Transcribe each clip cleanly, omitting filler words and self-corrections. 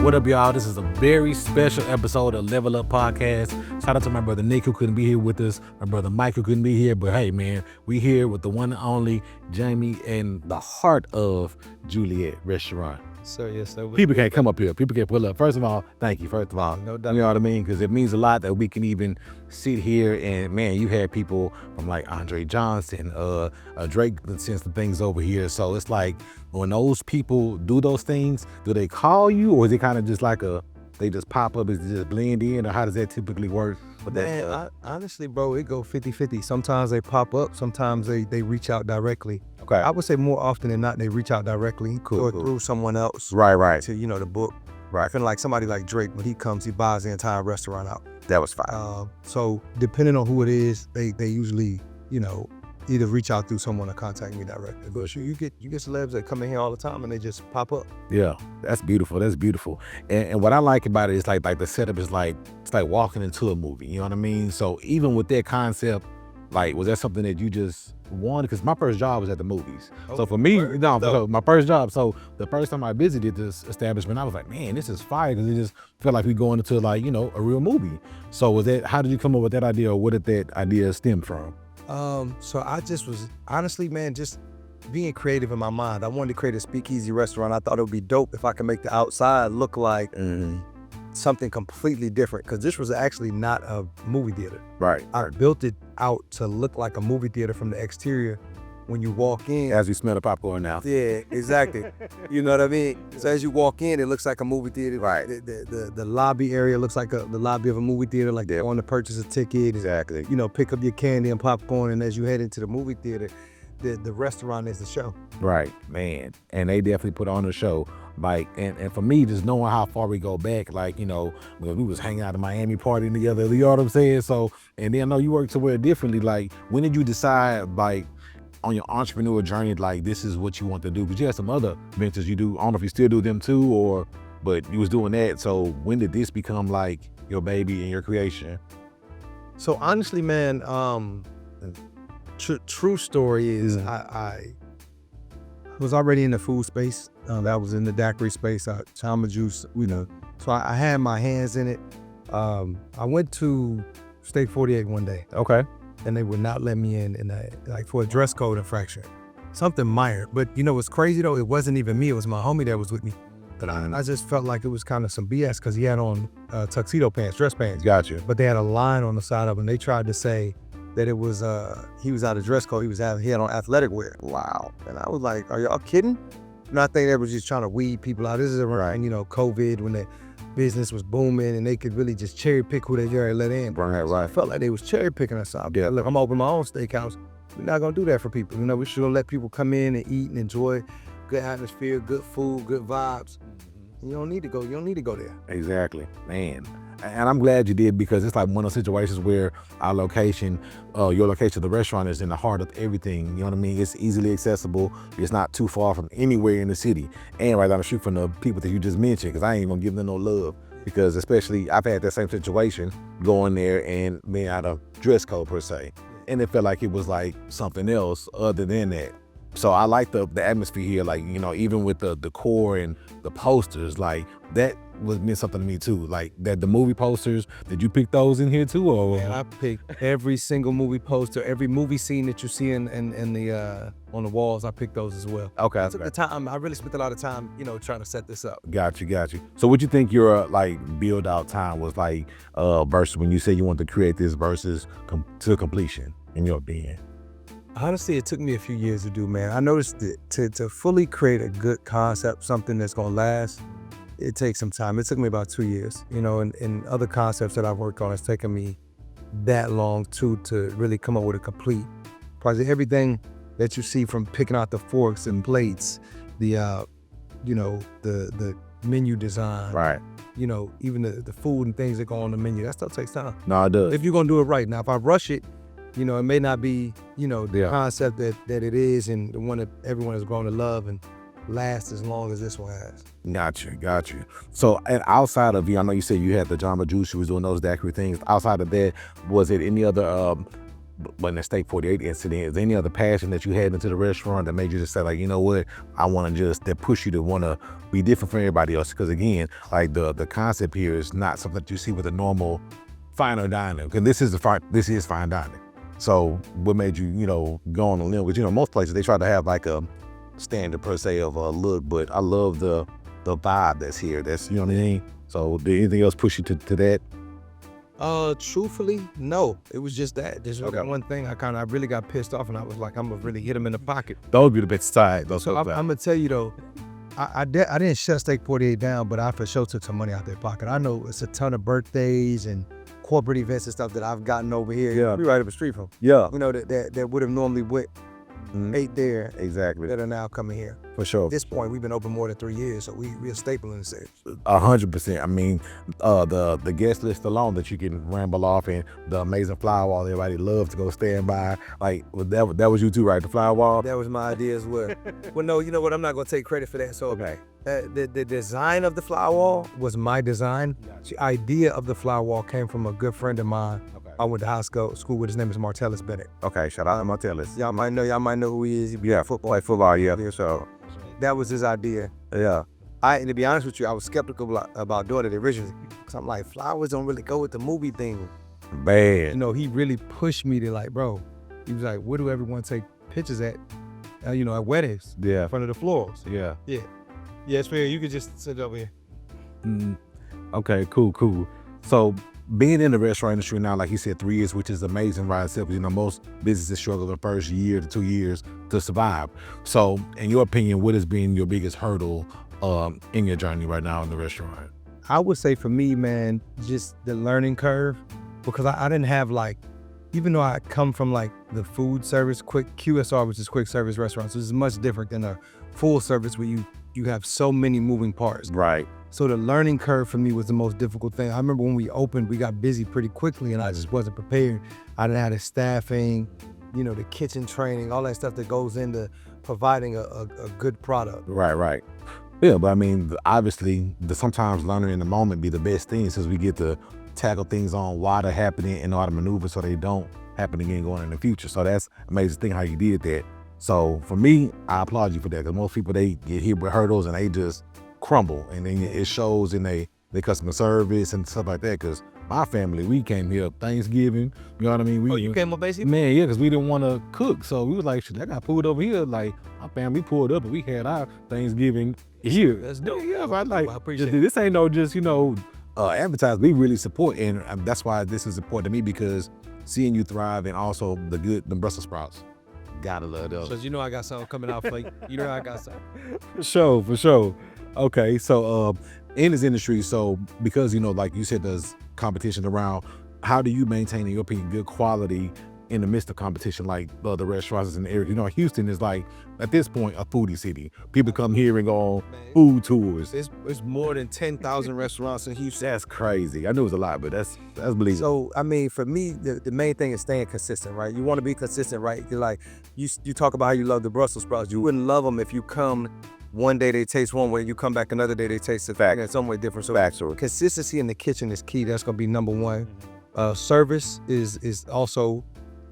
What up, y'all? This is a very special episode of Level Up Podcast. Shout out to my brother Nick, who couldn't be here with us, my brother Mike, who couldn't be here. But hey, man, we here with the one and only Jamie and the heart of Juliet Restaurant. So yes, sir. People can't come up here. People can't pull up. First of all, thank you. First of all, No doubt. you know what I mean? Because it means a lot that we can even sit here and, man, you had people from like Andre Johnson, Drake sent some things over here. So it's like when those people do those things, do they call you, or is it kind of just like they just pop up, is it just blend in, or how does that typically work? But Man, honestly, bro, it go 50-50. Sometimes they pop up, sometimes they reach out directly. Okay. I would say more often than not, they reach out directly or through someone else Right. to, the book. Right. I feel like somebody like Drake, when he comes, he buys the entire restaurant out. That was fine. So depending on who it is, they usually, either reach out through someone or contact me directly. But you get celebs that come in here all the time and they just pop up. Yeah, that's beautiful. That's beautiful. And what I like about it is like the setup is like, it's like walking into a movie. You know what I mean? So even with that concept, like, was that something that you just wanted? Because my first job was at the movies. So for me, so my first job. So the first time I visited this establishment, I was like, man, this is fire. Because it just felt like we going into like, a real movie. So was that, how did you come up with that idea, or where did that idea stem from? So I just was, honestly, man, just being creative in my mind. I wanted to create a speakeasy restaurant. I thought it would be dope if I could make the outside look like something completely different, because this was actually not a movie theater. Right. I built it out to look like a movie theater from the exterior when you walk in. As we smell the popcorn now. Yeah, exactly. You know what I mean? So as you walk in, it looks like a movie theater. Right. The lobby area looks like the lobby of a movie theater, like they're on to purchase a ticket. Exactly. Pick up your candy and popcorn, and as you head into the movie theater, the restaurant is the show. Right, man. And they definitely put on the show. Like, and for me, just knowing how far we go back, like, when we was hanging out at Miami partying together, you know what I'm saying? So, and then I know you work somewhere differently. Like, when did you decide, like, on your entrepreneur journey, like, this is what you want to do? Because you had some other ventures you do. I don't know if you still do them too, but you was doing that. So when did this become like your baby and your creation? So honestly, man, true story is I was already in the food space. That was in the daiquiri space, Chama Juice, So I had my hands in it. I went to State 48 one day. Okay. And they would not let me in like for a dress code infraction. Something minor. But what's crazy though, it wasn't even me, it was my homie that was with me. But I just felt like it was kind of some BS, because he had on tuxedo pants, dress pants. Gotcha. But they had a line on the side of him. They tried to say that it was he was out of dress code, he had on athletic wear. Wow. And I was like, are y'all kidding? I think they was just trying to weed people out. This is around, COVID, when the business was booming and they could really just cherry pick who they let in. Right. I felt like they was cherry picking us out. Yeah, look, I'm opening my own steakhouse. We're not gonna do that for people. We should let people come in and eat and enjoy good atmosphere, good food, good vibes. You don't need to go there. Exactly, man. And I'm glad you did, because it's like one of those situations where our location, your location, the restaurant, is in the heart of everything. You know what I mean? It's easily accessible. It's not too far from anywhere in the city, and right down the street from the people that you just mentioned. Because I ain't gonna give them no love, because especially I've had that same situation going there and being out of dress code per se, and it felt like it was like something else other than that. So I like the atmosphere here, like, even with the decor and the posters, like that meant something to me too. Like that, the movie posters, did you pick those in here too? Or? Man, I picked every single movie poster, every movie scene that you see in the on the walls. I picked those as well. Okay. I took the time. I really spent a lot of time, trying to set this up. Got you. So what you think your like build out time was like versus when you say you want to create this versus to completion in your opinion? Honestly, it took me a few years to do, man. I noticed that to fully create a good concept, something that's gonna last, it takes some time. It took me about 2 years, and other concepts that I've worked on, it's taken me that long too to really come up with a complete project. Everything that you see, from picking out the forks and plates, the menu design, right? Even the food and things that go on the menu, that stuff takes time. No, it does. If you're gonna do it right. Now, if I rush it, it may not be, the concept that it is, and the one that everyone has grown to love and last as long as this one has. Got you. So, and outside of I know you said you had the Jamba Juice, you was doing those daiquiri things. Outside of that, was it any other but in the Steak 48 incident, is there any other passion that you had into the restaurant that made you just say like, you know what, I want to just, that push you to want to be different from everybody else? Because again, like the concept here is not something that you see with a normal finer dining. Because this is fine dining. So what made you, go on a limb? Because, most places they try to have like a standard per se of a look, but I love the vibe that's here. That's, you know what I mean? So did anything else push you to that? Truthfully, no. It was just that. There's Okay. one thing I really got pissed off, and I was like, I'm gonna really hit him in the pocket. Those would be the best side. So I'm gonna tell you though, I didn't shut Steak 48 down, but I for sure took some money out their pocket. I know it's a ton of birthdays and corporate events and stuff that I've gotten over here. Yeah. We right up the street from. Yeah. That would have normally ate there. Exactly. That are now coming here. For sure. At this point, we've been open more than 3 years, so we're a staple in the city. 100%. I mean, the guest list alone that you can ramble off, and the amazing flower wall everybody loves to go stand by. Like that was you too, right? The flower wall. That was my idea as well. Well, no, you know what? I'm not gonna take credit for that. So Okay. the design of the flower wall was my design. The idea of the flower wall came from a good friend of mine. Okay. I went to high school with. His name is Martellus Bennett. Okay. Shout out to Martellus. Y'all might know who he is. He Yeah. Football. Yeah. So that was his idea. Yeah. And to be honest with you, I was skeptical about doing it originally, because I'm like, flowers don't really go with the movie thing. Bad. He really pushed me to like, bro. He was like, where do everyone take pictures at? At weddings, Yeah. in front of the florals. Yeah. Yeah, it's fair. You could just sit over here. Okay. Cool. So being in the restaurant industry now, like you said, 3 years, which is amazing right itself. Most businesses struggle the first year to 2 years to survive. So in your opinion, what has been your biggest hurdle in your journey right now in the restaurant? I would say for me, man, just the learning curve, because I didn't have even though I come from the food service, quick QSR, which is quick service restaurants, this is much different than a full service where you have so many moving parts. Right. So the learning curve for me was the most difficult thing. I remember when we opened, we got busy pretty quickly, and I just wasn't prepared. I didn't have the staffing, the kitchen training, all that stuff that goes into providing a good product. Right. Yeah, but I mean, obviously, sometimes learning in the moment be the best thing, since we get to tackle things on why they're happening and know how to maneuver so they don't happen again going in the future. So that's amazing thing how you did that. So for me, I applaud you for that, because most people, they get hit with hurdles and they just crumble, and then it shows in their customer service and stuff like that. Because my family, we came here Thanksgiving, you know what I mean? You came up basically? Man, yeah, because we didn't want to cook, so we was like, shit, I got food over here. Like, my family pulled up and we had our Thanksgiving here. That's dope. Yeah, I like, I appreciate this ain't no just, advertise. We really support, and that's why this is important to me, because seeing you thrive, and also the Brussels sprouts. Gotta love those. Because I got something coming out for you. I got something. For sure. Okay, so in this industry, so because like you said, there's competition around, how do you maintain, in your opinion, good quality in the midst of competition, like the restaurants in the area? Houston is like, at this point, a foodie city. People come here and go on food tours. It's more than 10,000 restaurants in Houston. That's crazy. I knew it was a lot, but that's believable. So, I mean, for me, the main thing is staying consistent, right? You want to be consistent, right? You're like, you talk about how you love the Brussels sprouts. You wouldn't love them if you come one day they taste one way, you come back another day they taste some way different. So Factual. Consistency in the kitchen is key. That's going to be number one. Service is also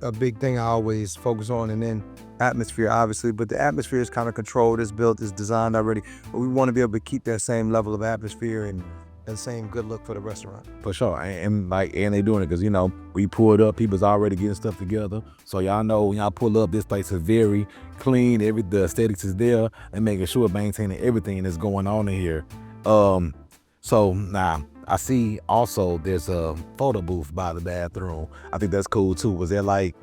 a big thing I always focus on, and then atmosphere, obviously. But the atmosphere is kind of controlled, it's built, it's designed already. But we want to be able to keep that same level of atmosphere and the same good look for the restaurant. For sure, and they doing it because we pulled up, people's already getting stuff together. So y'all know when y'all pull up, this place is very clean. The aesthetics is there, and making sure maintaining everything that's going on in here. So now I see also there's a photo booth by the bathroom. I think that's cool too. Was there like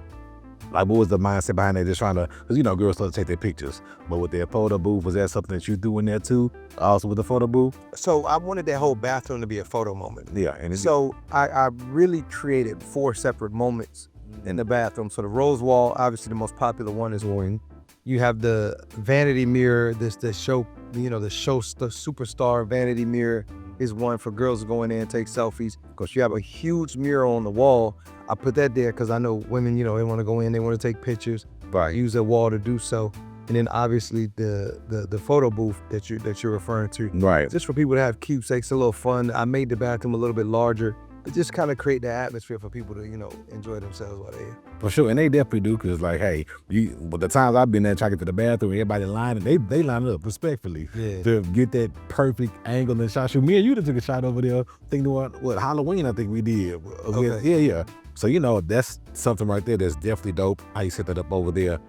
what was the mindset behind that? Just trying to, because girls love to take their pictures, but with their photo booth, was that something that you do in there too? Also with the photo booth? So I wanted that whole bathroom to be a photo moment. Yeah, and so I really created 4 separate moments in the bathroom. So the rose wall, obviously the most popular one is one. You have the vanity mirror, the superstar vanity mirror is one for girls to go in there and take selfies. Of course, you have a huge mirror on the wall. I put that there because I know women, they want to go in, they want to take pictures. Right. Use that wall to do so. And then obviously the photo booth that you're referring to. Right. Just for people to have keepsakes, a little fun. I made the bathroom a little bit larger. just kind of create the atmosphere for people to, enjoy themselves while they're here. For sure, and they definitely do, because like, hey, but the times I've been there trying to get to the bathroom, everybody lining, they line up respectfully to get that perfect angle and shot. Shoot, me and you took a shot over there. Thinking what Halloween, I think we did. Okay. Yeah. So that's something right there that's definitely dope. How you set that up over there,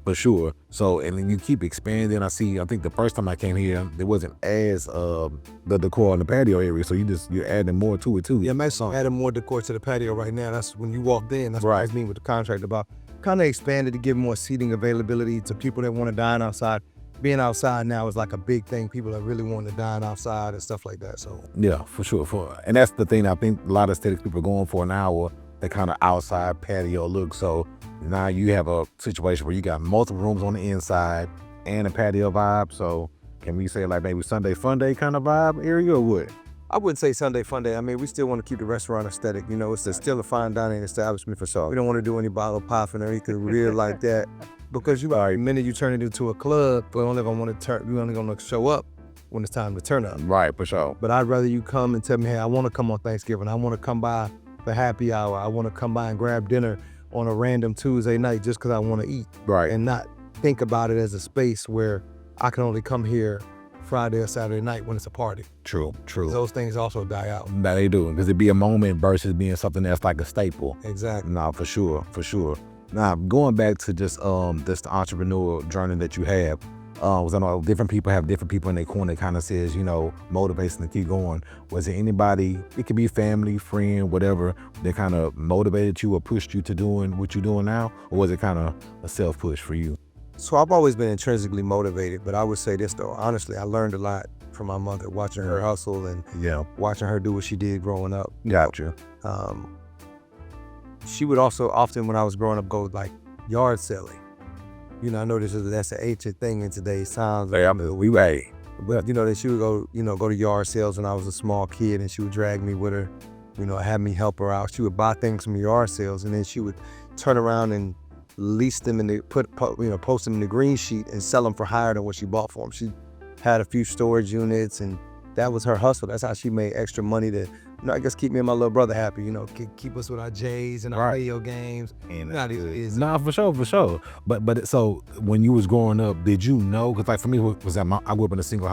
for sure. So, and then you keep expanding. I think the first time I came here, there wasn't as the decor in the patio area, so you're adding more to it too. Yeah, man, adding more decor to the patio right now. That's when you walked in. That's what I was meaning with the contract about. Kind of expanded to give more seating availability to people that want to dine outside. Being outside now is like a big thing. People are really wanting to dine outside and stuff like that. So yeah, for sure. And that's the thing I think a lot of aesthetics people are going for now, or that kind of outside patio look. So now you have a situation where you got multiple rooms on the inside and a patio vibe. So can we say like maybe Sunday Fun Day kind of vibe area, or what? I wouldn't say Sunday Fun Day. I mean, we still want to keep the restaurant aesthetic. It's still a fine dining establishment for sure. We don't want to do any bottle popping or anything real like that, because the minute you turn it into a club, we're only going to show up when it's time to turn up. Right, for sure. But I'd rather you come and tell me, hey, I want to come on Thanksgiving. I want to come by for happy hour. I want to come by and grab dinner on a random Tuesday night just because I want to eat. Right. And not think about it as a space where I can only come here Friday or Saturday night when it's a party. True. Those things also die out. That they do, because it'd be a moment versus being something that's like a staple. Exactly. No, for sure. Now, going back to just this entrepreneurial journey that you have, was I know different people have different people in their corner that kind of says, motivates them to keep going. Was there anybody, it could be family, friend, whatever, that kind of motivated you or pushed you to doing what you're doing now? Or was it kind of a self-push for you? So I've always been intrinsically motivated, but I would say this though, honestly, I learned a lot from my mother, watching her hustle and watching her do what she did growing up. Gotcha. She would also often, when I was growing up, go like yard selling. I know that's an ancient thing in today's times. But that she would go to yard sales when I was a small kid, and she would drag me with her, have me help her out. She would buy things from yard sales, and then she would turn around and lease them and post them in the green sheet and sell them for higher than what she bought for them. She had a few storage units, and that was her hustle. That's how she made extra money to, I guess, keep me and my little brother happy. Keep us with our J's and our video games. And nah, for sure. But so when you was growing up, did you know? Because like for me, I grew up in a single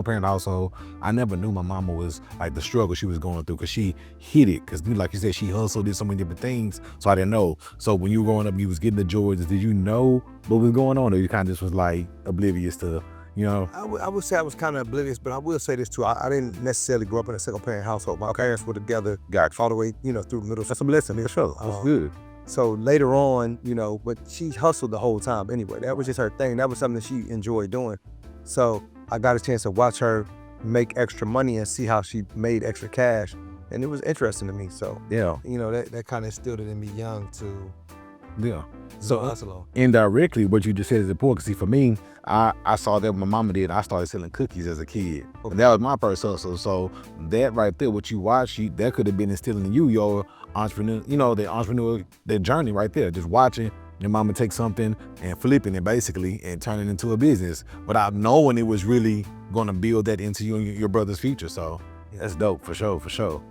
parent household. I never knew my mama was like the struggle she was going through, because she hit it. Because like you said, she hustled, did so many different things. So I didn't know. So when you were growing up, you was getting the Jordans. Did you know what was going on, or you kind of just was like oblivious to? I would say I was kind of oblivious, but I will say this too. I didn't necessarily grow up in a single parent household. My parents were together all the way, through middle school. That's a blessing, for sure. That's good. So later on, but she hustled the whole time anyway. That was just her thing. That was something that she enjoyed doing. So I got a chance to watch her make extra money and see how she made extra cash. And it was interesting to me. So, that kind of instilled it in me young to So indirectly, what you just said is important. See, for me, I saw that what my mama did. I started selling cookies as a kid. Okay. And that was my first hustle. So that right there, what you watch, that could have been instilling in you your entrepreneur, that journey right there. Just watching your mama take something and flipping it basically and turning it into a business without knowing it was really going to build that into you and your brother's future. So that's dope, for sure.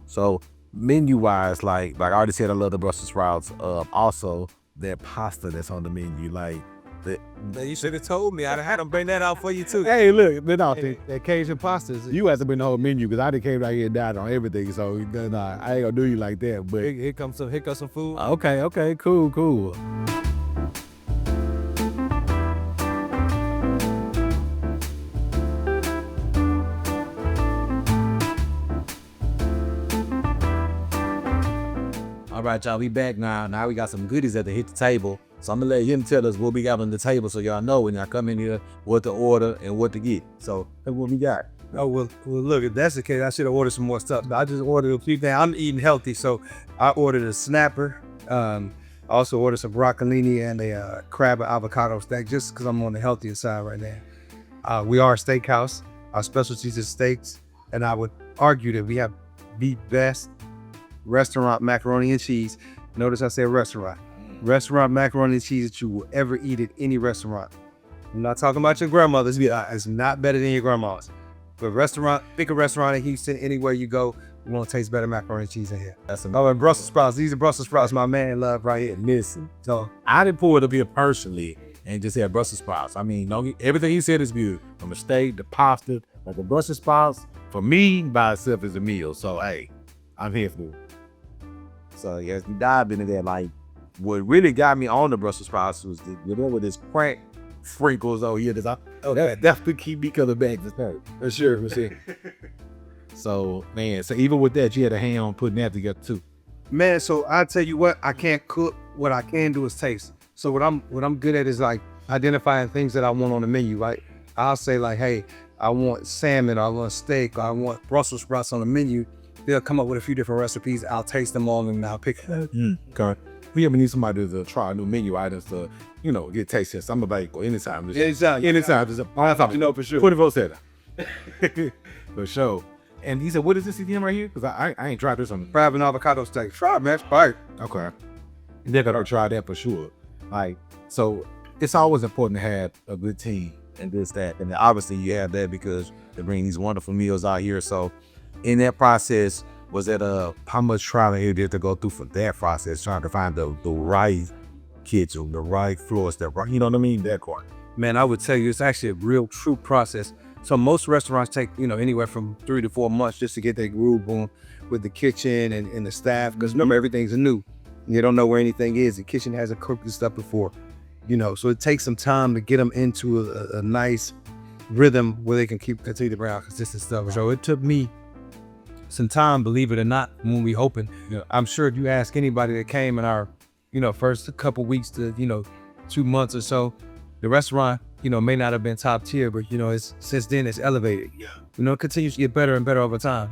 So menu-wise, like I already said, I love the Brussels sprouts. Also, that pasta that's on the menu, like that. Man, you should have told me. I'd have had them bring that out for you too. Hey, look, that Cajun pasta. You have to bring the whole menu, because I done came out here and died on everything. So nah, I ain't gonna do you like that. But here comes some food. Okay, cool. All right, y'all, we back now. Now we got some goodies that hit the table. So I'm gonna let him tell us what we got on the table, so y'all know when y'all come in here what to order and what to get. So that's what we got. Oh, well, look, if that's the case, I should have ordered some more stuff. I just ordered a few things. I'm eating healthy, so I ordered a snapper. I also ordered some broccolini and a crab and avocado stack, just because I'm on the healthier side right now. We are a steakhouse. Our specialties is steaks, and I would argue that we have the best restaurant macaroni and cheese. Notice I said restaurant. Restaurant macaroni and cheese that you will ever eat at any restaurant. I'm not talking about your grandmother's. It's not better than your grandma's. But pick a restaurant in Houston, anywhere you go, You want to taste better macaroni and cheese in here. That's Oh, and Brussels sprouts. These are Brussels sprouts my man love right here. listen. So I didn't pull it up here personally and just had Brussels sprouts. I mean, everything he said is good. From the steak, the pasta, like the Brussels sprouts, for me, by itself is a meal. So, hey, I'm here for it. So, yes, we dive into that. Like, what really got me on the Brussels sprouts was with this crack sprinkles over here. That definitely keep me coming back. For sure. So, man, so even with that, you had a hand on putting that together too. man, so I tell you what, I can't cook. What I can do is taste. So what I'm good at is like identifying things that I want on the menu, right? I'll say like, hey, I want salmon, I want steak, I want Brussels sprouts on the menu. They'll come up with a few different recipes. I'll taste them all and I'll pick. Okay. We ever need somebody to try new menu items to, get taste tests. I'm available anytime. Anytime. You know, for sure. 24/7. For sure. And he said, what is this again right here? Because I ain't tried this on. Crab and avocado steak. Try it, man. Fire. Okay. They're going to try that for sure. Like, so it's always important to have a good team and this, that. And obviously you have that because they bring these wonderful meals out here. So in that process, was that how much trial and error did to go through for that process, trying to find the right kitchen, the right floors, you know what I mean? That part. Man, I would tell you, it's actually a real true process. So most restaurants take, anywhere from 3 to 4 months just to get their groove on with the kitchen and the staff. Because remember, everything's new. You don't know where anything is. The kitchen hasn't cooked this stuff before, so it takes some time to get them into a nice rhythm where they can continue to bring out consistent stuff. So it took me some time, believe it or not, when we opened. Yeah. I'm sure if you ask anybody that came in our, first couple weeks to, 2 months or so, the restaurant, may not have been top tier, but since then it's elevated. Yeah. It continues to get better and better over time.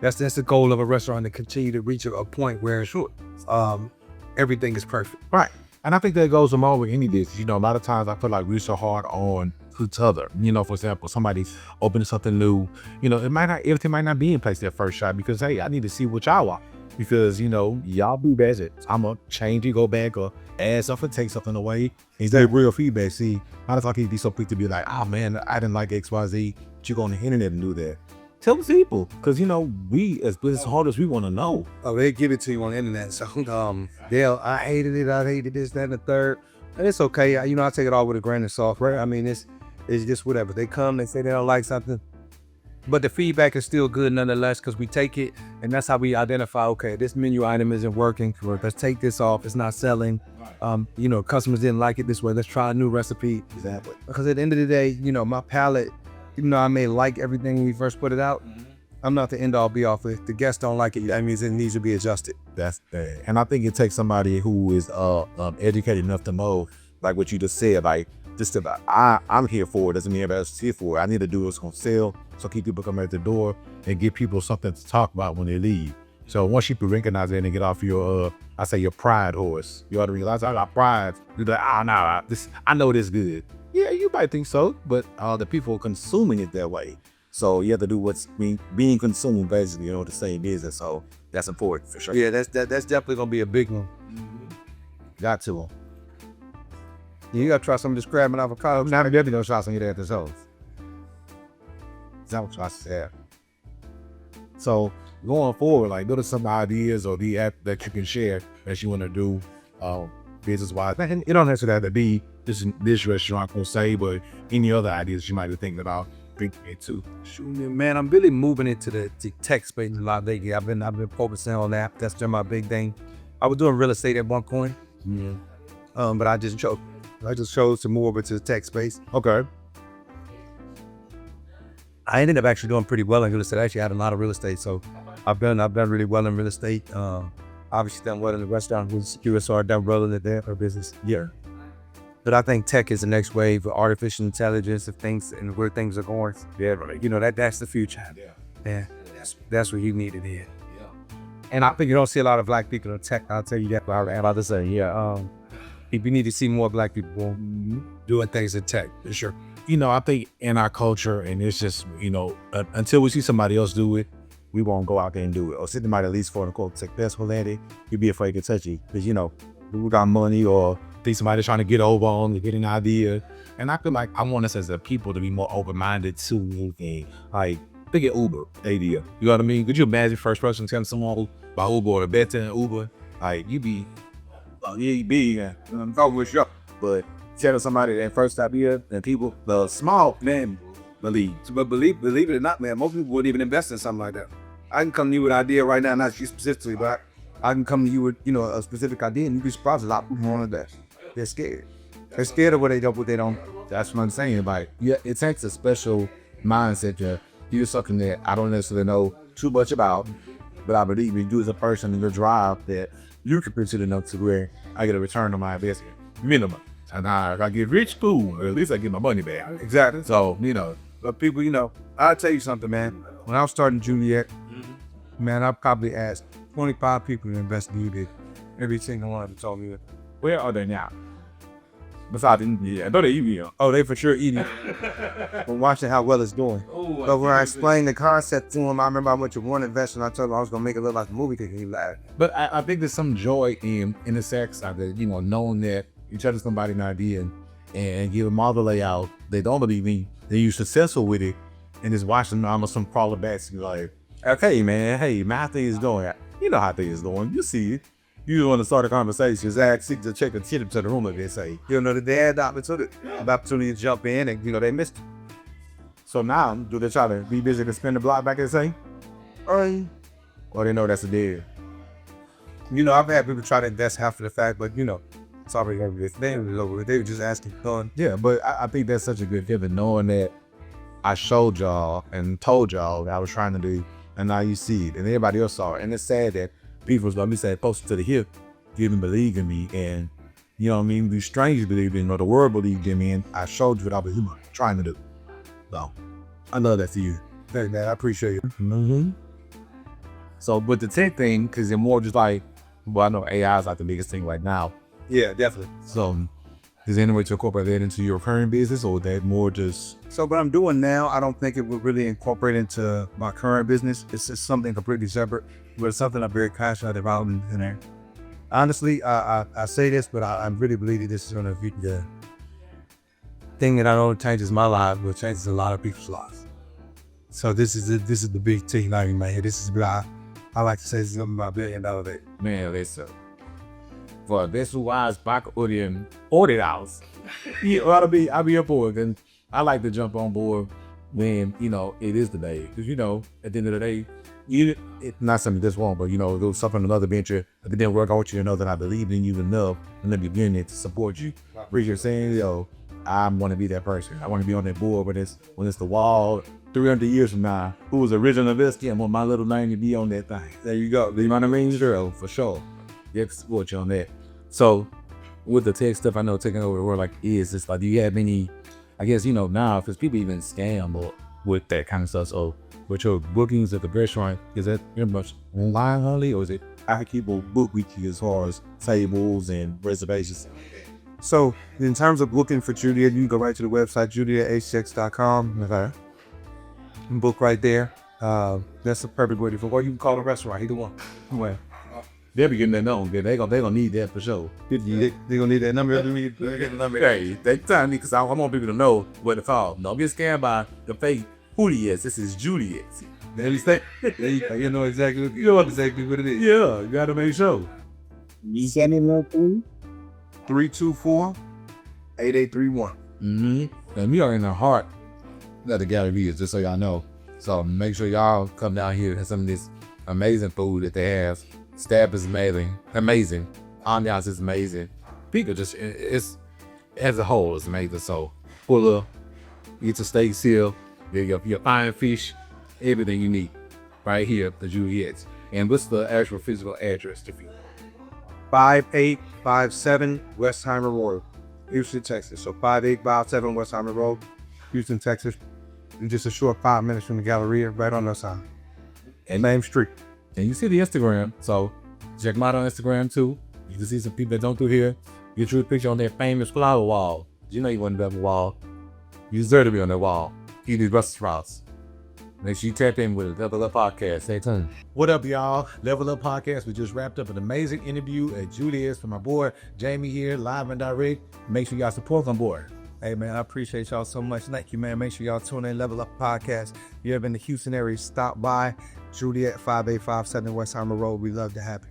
That's the goal of a restaurant, to continue to reach a point where everything is perfect. Right. And I think that goes along with any dish. A lot of times I feel like we're so hard on each other. For example, somebody opening something new, everything might not be in place that first shot because, hey, I need to see what y'all want. Because, y'all be best at I'm going to change it, go back or add something, take something away. Is that real feedback? See, how the fuck can you be so quick to be like, oh man, I didn't like XYZ, but you go on the internet and do that. Tell the people, because we as business holders, we want to know. Oh, they give it to you on the internet. So I hated it, I hated this, that, and the third. And it's okay. I take it all with a grain of salt, right? I mean, it's just whatever. They come, they say they don't like something, but the feedback is still good nonetheless, because we take it and that's how we identify, okay, this menu item isn't working. Let's take this off. It's not selling. Customers didn't like it this way. Let's try a new recipe. Exactly. Because at the end of the day, my palate, even though I may like everything when we first put it out, I'm not the end all be all. If the guests don't like it, that means it needs to be adjusted. That's that. And I think it takes somebody who is educated enough to know, like what you just said, like just about I'm here for it, doesn't mean everybody else is here for it. I need to do what's gonna sell, so keep people coming at the door and give people something to talk about when they leave. So once you recognize that and get off your your pride horse, you ought to realize I got pride. You're like, I know this good. Yeah, you might think so, but the people consuming it that way. So you have to do what's being consumed, basically, the same business. So that's important for sure. Yeah, that's definitely gonna be a big one. Got to. You gotta try some of this crab and avocado. Now they're definitely gonna try some of that at this house. That's what I said. So going forward, like, what are some ideas or the app that you can share that you want to do business wise? And it don't necessarily have to be this restaurant per se, but any other ideas you might be thinking about bringing it to. Shoot, man, I'm really moving into the tech space a lot lately. I've been focusing on that. That's been my big thing. I was doing real estate at one point, but I just chose to move over to the tech space. Okay. I ended up actually doing pretty well in real estate. I actually had a lot of real estate, so I've done really well in real estate. Obviously done well in the restaurant with secure, so I've done well in the business. Yeah. But I think tech is the next wave of artificial intelligence of things and where things are going. Yeah, right. That's the future. Yeah. That's what you need it in. Yeah. And I think you don't see a lot of black people in tech. I'll tell you that. I'm about to say, if you need to see more black people doing things in tech, for sure. I think in our culture, and it's just, until we see somebody else do it, we won't go out there and do it. Or somebody at least, quote unquote, successful at it, you'd be afraid to touch it. Because, we got money or think somebody's trying to get over on to get an idea. And I feel like I want us as a people to be more open-minded to anything. Like, Think of Uber, ADL. You know what I mean? Could you imagine first person telling someone who by Uber or betting Uber? Like, you be, oh, yeah, you be, I'm talking with you. But telling somebody that first time here, and people, the small man believe. But believe it or not, man, most people wouldn't even invest in something like that. I can come to you with an idea right now, not you specifically, but I can come to you with, a specific idea, and you'd be surprised a lot of people want that. They're scared. They're scared of what they don't. That's what I'm saying. Like, yeah, it takes a special mindset to do something that I don't necessarily know too much about, but I believe you as a person in your drive that you can consider enough to where I get a return on my investment, minimum. And I get rich, cool, or at least I get my money back. Exactly. So, But people, I'll tell you something, man. When I was starting Juliet, man, I probably asked 25 people to invest in you. Every single one of them told me that. where are they now? Besides, I know they eating. Oh, they for sure eating. From watching how well it's doing. But when I explained the concept to him, I remember I went to one investor and I told him I was gonna make it look like a movie because he laughed. But I think there's some joy in the sex of it, knowing that you tell somebody an idea and give them all the layout. They don't believe me. Then you're successful with it, and just watching almost some crawler backs. You're like, okay, man, hey, my thing is going. You know how things is going. You see it. You just want to start a conversation. Just ask to check a tip to the room if they say. They had the opportunity to jump in, and they missed it. So now, do they try to be busy to spin the block back and say? Or they know that's a deal? I've had people try to invest half of the fact, but it's already over with. They were just asking fun. Yeah, but I think that's such a good feeling, knowing that I showed y'all and told y'all what I was trying to do, and now you see it, and everybody else saw it. And it's sad that people, like me said, posted to the hip, didn't believe in me, and these strangers believed in me, or the world believed in me, and I showed you what I was trying to do. So, I love that to you. Hey, man, I appreciate you. Mm-hmm. So, with the tech thing, because they're more just like, I know AI is like the biggest thing right now. Yeah, definitely. So, is there any way to incorporate that into your current business, or that more just? So what I'm doing now, I don't think it would really incorporate into my current business. It's just something completely separate, but it's something I'm very passionate about in there. Honestly, I say this, but I really believe that this is going to be the thing that not only changes my life, but changes a lot of people's lives. So this is the big thing in my head. This is what I like to say, this is going to be my $1 billion day. Man, listen. For this wise back audience, $40. I'll be up for it, and I like to jump on board when it is the day, because at the end of the day, it's not something this wrong, but it was something another venture. If it didn't work, I want you to know that I believe in you enough and let me be in it to support you. You're saying, I want to be that person. I want to be on that board when it's the wall 300 years from now. Who was the original investor? I want my little name to be on that thing. There you go. You know what I mean? Sure, for sure. Yeah, support you on that. So with the tech stuff, I know taking over the world it's like, do you have any, I guess, now, because people even scam with that kind of stuff. So with your bookings at the restaurant, is that pretty much online only, or is it how people book with you as far as tables and reservations? So in terms of booking for Juliet, you can go right to the website, juliethx.com. Okay. And book right there. That's the perfect way to book. Or you can call the restaurant, either one. Well, they'll be getting that number. They're gonna need that for sure. They're gonna need that number. They're getting the number. Hey, take time, because I want people to know what to call. Don't get scammed by the fake Juliet. This is Juliet. You know exactly what it is. Yeah, you gotta make sure. 324-8831. And we are in the heart of the gallery, just so y'all know. So make sure y'all come down here and some of this amazing food that they have. Staff is amazing. Ambiance is amazing. People it's as a whole is amazing. So pull up, get your steak seal, your fine fish, everything you need right here at the Juliet's. And what's the actual physical address to you? 5857 Westheimer Road, Houston, Texas. So 5857 Westheimer Road, Houston, Texas. And just a short 5 minutes from the Galleria, right on the side. And Main Street. And you see the Instagram, so check them out on Instagram too. You can see some people that don't do here. Get you a picture on their famous flower wall. You know you want to be on the wall. You deserve to be on that wall. Eat these Brussels sprouts. Make sure you tap in with the Level Up Podcast. Stay tuned. What up, y'all? Level Up Podcast. We just wrapped up an amazing interview at Juliet's for my boy Jamie here, live and direct. Make sure y'all support on board. Hey, man, I appreciate y'all so much. Thank you, man. Make sure y'all tune in Level Up Podcast. If you ever in the Houston area, stop by Juliet 5857 Westheimer Road. We love to have you.